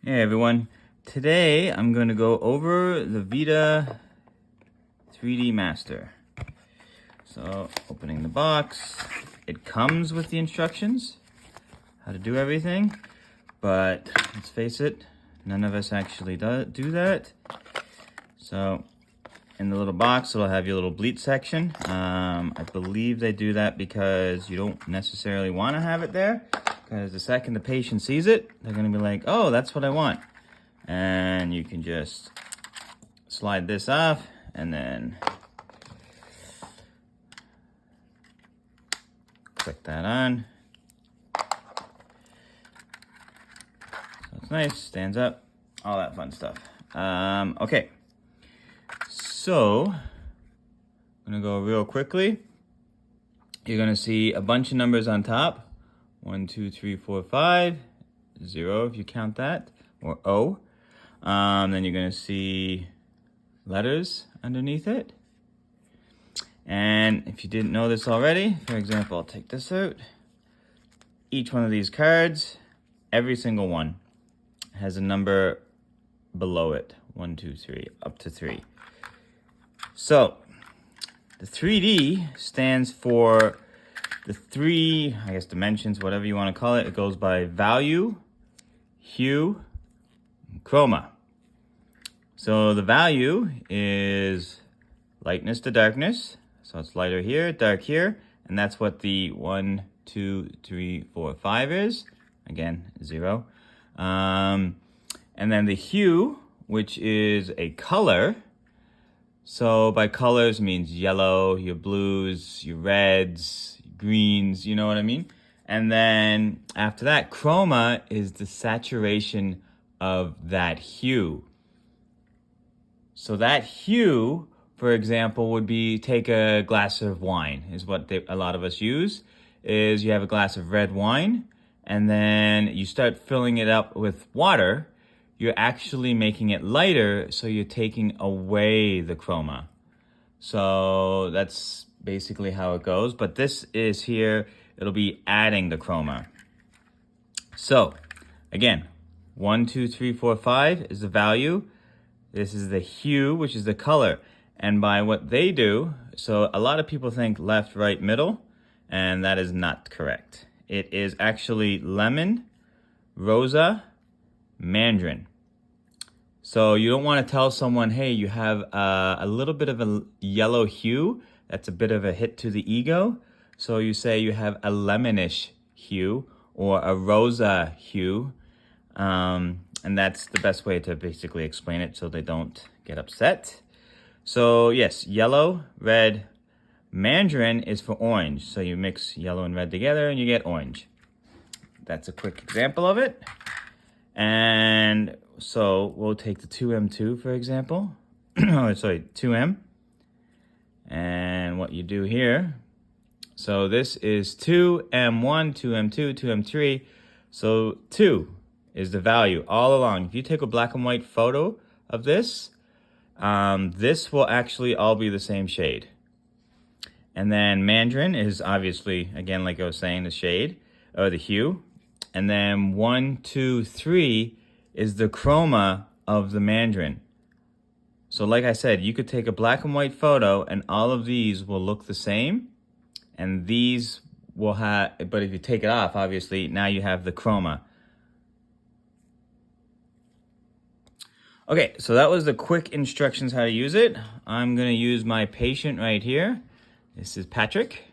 Hey everyone, today I'm going to go over the Vita 3D Master. So, opening the box, it comes with the instructions, how to do everything, but let's face it, none of us actually do that. So, in the little box, it'll have your little bleach section. I believe they do that because you don't necessarily want to have it there. Because the second the patient sees it, they're going to be like, oh, that's what I want. And you can just slide this off and then click that on. So it's nice, stands up, all that fun stuff. Okay, so I'm going to go real quickly. You're going to see a bunch of numbers on top. 1, 2, 3, 4, 5, 0 if you count that, or O. Then you're going to see letters underneath it. And if you didn't know this already, for example, I'll take this out. Each one of these cards, every single one, has a number below it. 1, 2, 3, up to 3. So, the 3D stands for the three, I guess, dimensions, whatever you want to call it. It goes by value, hue, and chroma. So the value is lightness to darkness. So it's lighter here, dark here. And that's what the 1, 2, 3, 4, 5 is. Again, 0. And then the hue, which is a color. So by colors means yellow, your blues, your reds, greens, you know what I mean? And then after that, chroma is the saturation of that hue. So that hue, for example, would be take a glass of wine, is what a lot of us use, is you have a glass of red wine, and then you start filling it up with water. You're actually making it lighter, so you're taking away the chroma. So that's basically how it goes, but this is here, it'll be adding the chroma. So, again, 1, 2, 3, 4, 5 is the value. This is the hue, which is the color. And by what they do, so a lot of people think left, right, middle, and that is not correct. It is actually lemon, rosa, mandarin. So you don't want to tell someone, hey, you have a little bit of a yellow hue. That's a bit of a hit to the ego. So you say you have a lemonish hue or a rosa hue. And that's the best way to basically explain it so they don't get upset. So yes, yellow, red, mandarin is for orange. So you mix yellow and red together and you get orange. That's a quick example of it. And so we'll take the 2M2, for example. Oh, sorry, 2M. And what you do here, so this is 2M1, 2M2, 2M3. So 2 is the value all along. If you take a black and white photo of this, this will actually all be the same shade. And then mandarin is obviously, again, like I was saying, the shade, or the hue. And then 1, 2, 3 is the chroma of the mandarin. So like I said, you could take a black and white photo and all of these will look the same. And these will have, but if you take it off, obviously, now you have the chroma. Okay, so that was the quick instructions how to use it. I'm gonna use my patient right here. This is Patrick.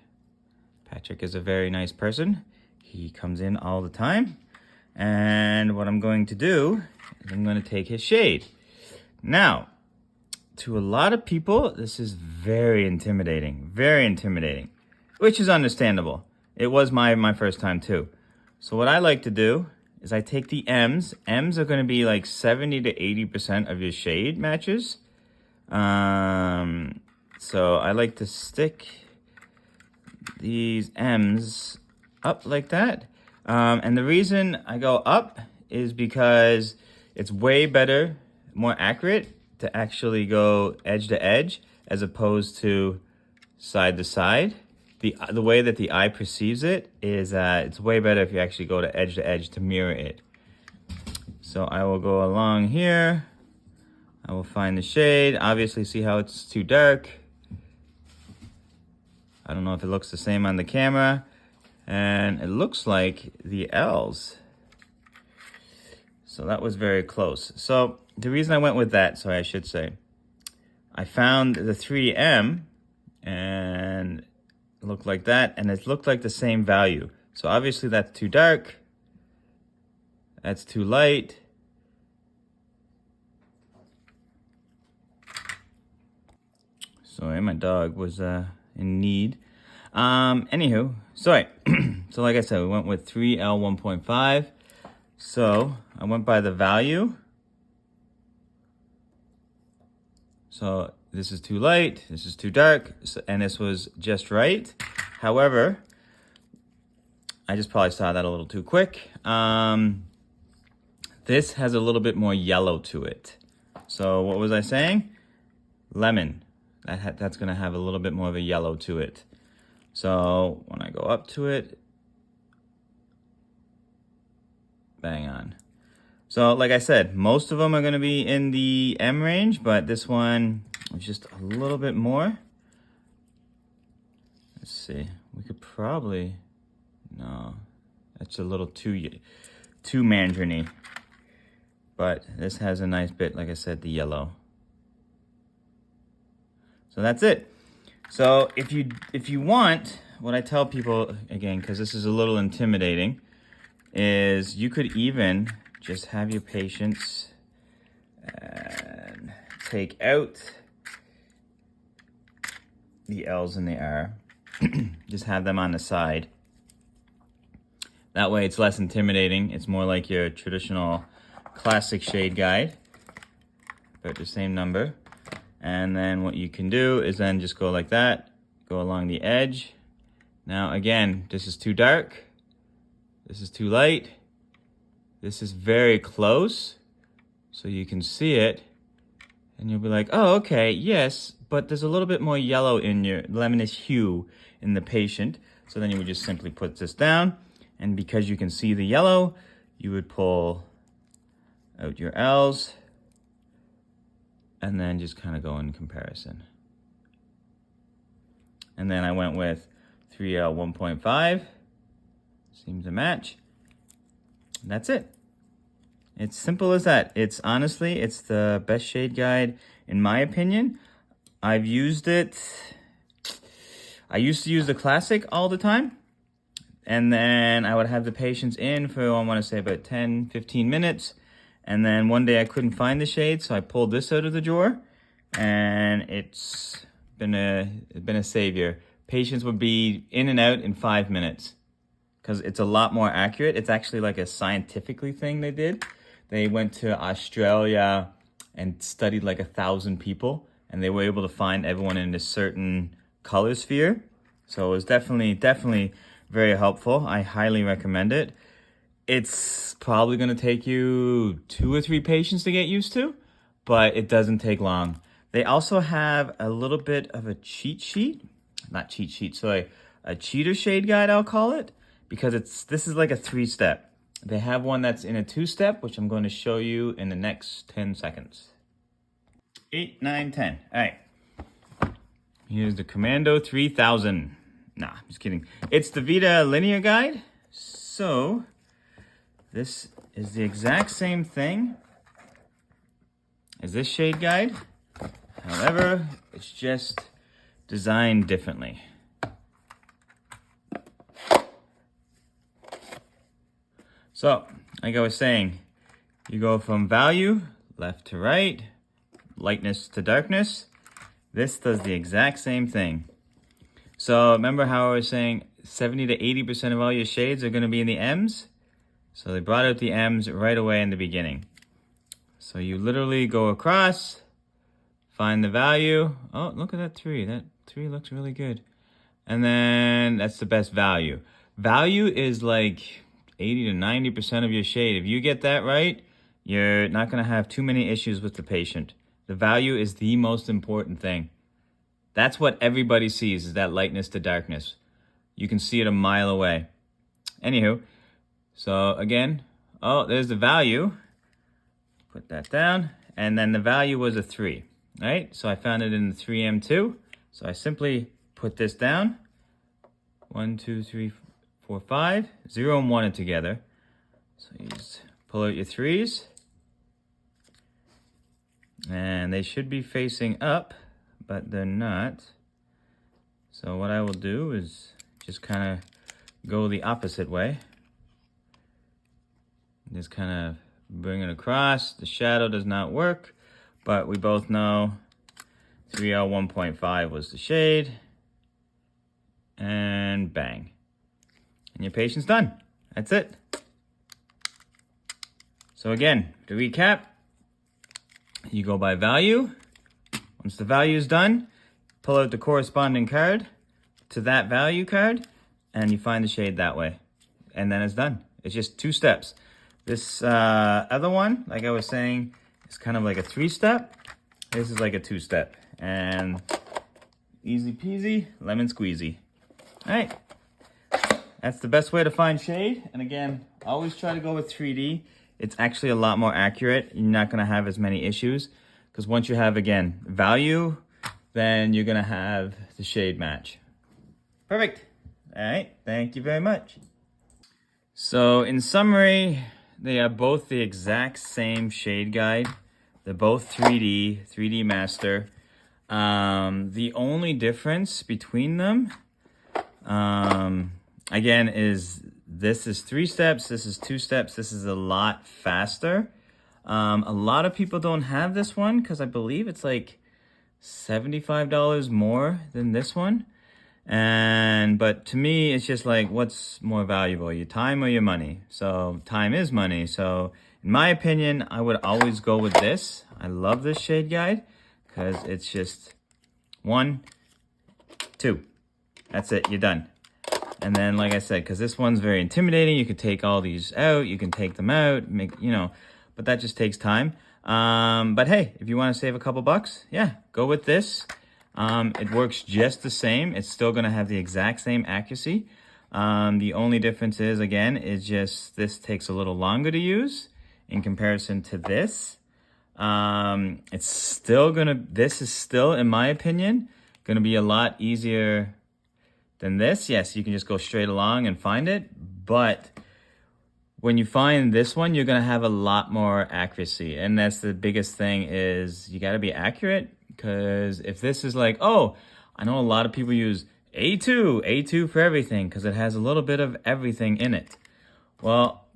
Patrick is a very nice person. He comes in all the time. And what I'm going to do is I'm going to take his shade. Now, to a lot of people, this is very intimidating, which is understandable. It was my first time too. So what I like to do is I take the M's. M's are going to be like 70 to 80% of your shade matches. So I like to stick these M's up like that. And the reason I go up is because it's way better, more accurate to actually go edge to edge as opposed to side to side. The way that the eye perceives it is it's way better if you actually go to edge to mirror it. So I will go along here. I will find the shade. Obviously, see how it's too dark. I don't know if it looks the same on the camera. And it looks like the L's. So that was very close. So the reason I went with that, sorry, I should say, I found the 3M and it looked like that, and it looked like the same value. So obviously that's too dark. That's too light. Sorry, my dog was in need. Anywho, sorry. So like I said, we went with 3L 1.5. So I went by the value. So this is too light, this is too dark, and this was just right. However, I just probably saw that a little too quick. This has a little bit more yellow to it. So what was I saying? Lemon. That's gonna have a little bit more of a yellow to it. So when I go up to it, bang on. So like I said, most of them are gonna be in the M range, but this one is just a little bit more. Let's see, we could probably, no, that's a little too mandarin-y. But this has a nice bit, like I said, the yellow. So that's it. So if you want, what I tell people, again, because this is a little intimidating, is you could even just have your patients and take out the L's and the R. Just have them on the side. That way it's less intimidating. It's more like your traditional classic shade guide, but the same number. And then what you can do is then just go like that, go along the edge. Now again, this is too dark, this is too light, this is very close, so you can see it, and you'll be like, oh, okay, yes, but there's a little bit more yellow in your lemonish hue in the patient. So then you would just simply put this down, and because you can see the yellow, you would pull out your L's, and then just kind of go in comparison. And then I went with 3L 1.5. Seems to match. And that's it. It's simple as that. It's honestly, it's the best shade guide in my opinion. I've used it. I used to use the classic all the time. And then I would have the patients in for, I want to say about 10, 15 minutes. And then one day I couldn't find the shade, so I pulled this out of the drawer, and it's been a savior. Patients would be in and out in 5 minutes because it's a lot more accurate. It's actually like a scientifically thing they did. They went to Australia and studied like 1,000 people, and they were able to find everyone in a certain color sphere. So it was definitely very helpful. I highly recommend it. It's probably going to take you 2 or 3 patients to get used to, but it doesn't take long. They also have a little bit of a cheat sheet, not cheat sheet, sorry, a cheater shade guide, I'll call it, because this is like a 3-step. They have one that's in a 2-step, which I'm going to show you in the next 10 seconds. 8, 9, 10. All right. Here's the Commando 3000. Nah, just kidding. It's the Vita linear guide. So this is the exact same thing as this shade guide. However, it's just designed differently. So, like I was saying, you go from value, left to right, lightness to darkness. This does the exact same thing. So remember how I was saying 70 to 80% of all your shades are going to be in the M's? So they brought out the M's right away in the beginning. So you literally go across, find the value. Oh, look at that 3. That 3 looks really good. And then that's the best value. Value is like 80 to 90% of your shade. If you get that right, you're not going to have too many issues with the patient. The value is the most important thing. That's what everybody sees, is that lightness to darkness. You can see it a mile away. Anywho, so again, oh, there's the value. Put that down. And then the value was a 3, right? So I found it in the 3M2. So I simply put this down. 1, 2, 3, 4, 5. 0 and 1 are together. So you just pull out your 3s. And they should be facing up, but they're not. So what I will do is just kind of go the opposite way. Just kind of bring it across. The shadow does not work, but we both know 3L 1.5 was the shade. And bang. And your patient's done. That's it. So again, to recap, you go by value. Once the value is done, pull out the corresponding card to that value card, and you find the shade that way. And then it's done. It's just 2 steps. This other one, like I was saying, is kind of like a 3-step. This is like a 2-step. And easy peasy, lemon squeezy. All right. That's the best way to find shade. And again, always try to go with 3D. It's actually a lot more accurate. You're not going to have as many issues because once you have, again, value, then you're going to have the shade match. Perfect. All right. Thank you very much. So in summary, they are both the exact same shade guide. They're both 3D Master. The only difference between them, again, is this is 3 steps, this is 2 steps, this is a lot faster. A lot of people don't have this one because I believe it's like $75 more than this one. But to me, it's just like, what's more valuable, your time or your money? So time is money. So in my opinion, I would always go with this. I love this shade guide because it's just 1, 2. That's it, you're done. And then, like I said, because this one's very intimidating, you could take all these out, you can take them out, but that just takes time. But hey, if you want to save a couple bucks, yeah, go with this. It works just the same. It's still going to have the exact same accuracy. The only difference is, again, is just this takes a little longer to use in comparison to this. This is still, in my opinion, going to be a lot easier than this. Yes, you can just go straight along and find it, but when you find this one, you're going to have a lot more accuracy. And that's the biggest thing, is you got to be accurate, because if this is like, oh, I know a lot of people use A2 for everything because it has a little bit of everything in it. Well,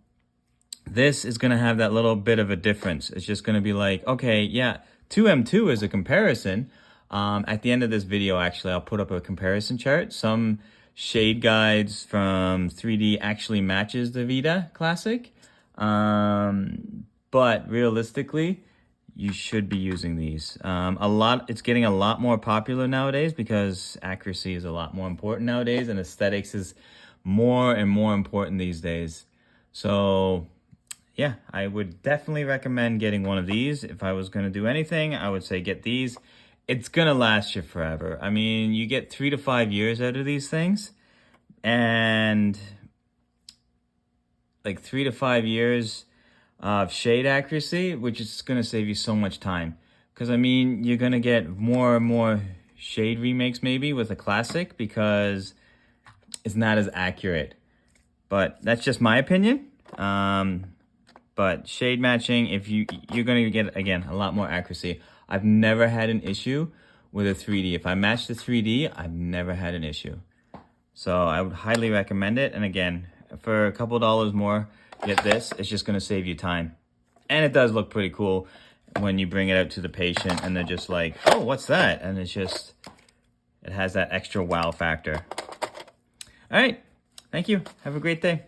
this is going to have that little bit of a difference. It's just going to be like, okay, yeah, 2M2 is a comparison. At the end of this video, actually, I'll put up a comparison chart. Some shade guides from 3D actually matches the Vita Classic. But realistically, you should be using these. It's getting a lot more popular nowadays because accuracy is a lot more important nowadays, and aesthetics is more and more important these days. So yeah, I would definitely recommend getting one of these. If I was going to do anything, I would say get these. It's going to last you forever. I mean, you get 3 to 5 years out of these things, and like 3 to 5 years of shade accuracy, which is going to save you so much time. Because, I mean, you're going to get more and more shade remakes maybe with a classic because it's not as accurate. But that's just my opinion. But shade matching, you're going to get, again, a lot more accuracy. I've never had an issue with a 3D. If I match the 3D, I've never had an issue. So I would highly recommend it. And again, for a couple dollars more, get this. It's just going to save you time. And it does look pretty cool when you bring it out to the patient and they're just like, oh, what's that? And it has that extra wow factor. All right. Thank you. Have a great day.